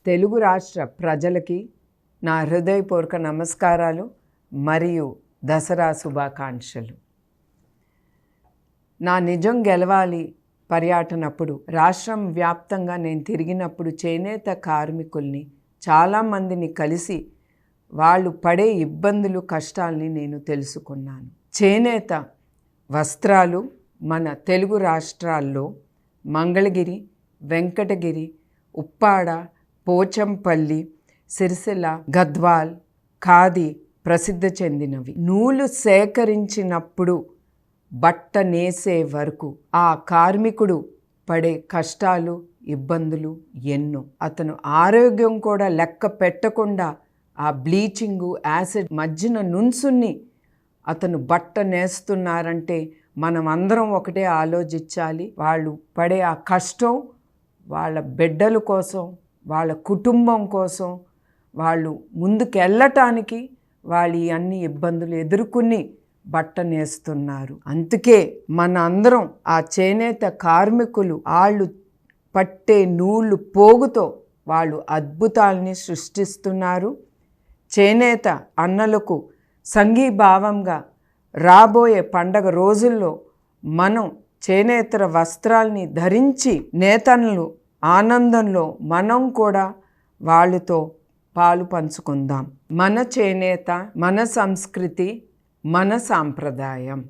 తెలుగు రాష్ట్ర ప్రజలకి నా హృదయపూర్వక నమస్కారాలు మరియు దసరా శుభాకాంక్షలు. నా నిజం గెలవాలి పర్యటనప్పుడు రాష్ట్రం వ్యాప్తంగా నేను తిరిగినప్పుడు చేనేత కార్మికుల్ని చాలామందిని కలిసి వాళ్ళు పడే ఇబ్బందులు కష్టాలని నేను తెలుసుకున్నాను. చేనేత వస్త్రాలు మన తెలుగు రాష్ట్రాల్లో మంగళగిరి, వెంకటగిరి, ఉప్పాడ, పోచంపల్లి, సిరిసిల్ల, గద్వాల్, ఖాదీ ప్రసిద్ధి చెందినవి. నూలు సేకరించినప్పుడు బట్ట నేసే వరకు ఆ కార్మికుడు పడే కష్టాలు, ఇబ్బందులు ఎన్నో. అతను ఆరోగ్యం కూడా లెక్క పెట్టకుండా ఆ బ్లీచింగు, యాసిడ్ మధ్యన నుంచుని అతను బట్ట నేస్తున్నారంటే మనం అందరం ఒకటే ఆలోచించాలి. వాళ్ళు పడే ఆ కష్టం వాళ్ళ బిడ్డల కోసం, వాళ్ళ కుటుంబం కోసం, వాళ్ళు ముందుకు వెళ్ళటానికి వాళ్ళు అన్ని ఇబ్బందులు ఎదుర్కొని బట్ట నేస్తున్నారు. అందుకే మన అందరం ఆ చేనేత కార్మికులు వాళ్ళు పట్టే నూలు పోగుతో వాళ్ళు అద్భుతాలని సృష్టిస్తున్నారు. చేనేత అన్నలకు సంఘీభావంగా రాబోయే పండగ రోజుల్లో మనం చేనేతర వస్త్రాల్ని ధరించి నేతన్నలు ఆనందంలో మనం కూడా వాళ్ళతో పాలు పంచుకుందాం. మన చేనేత, మన సంస్కృతి, మన సాంప్రదాయం.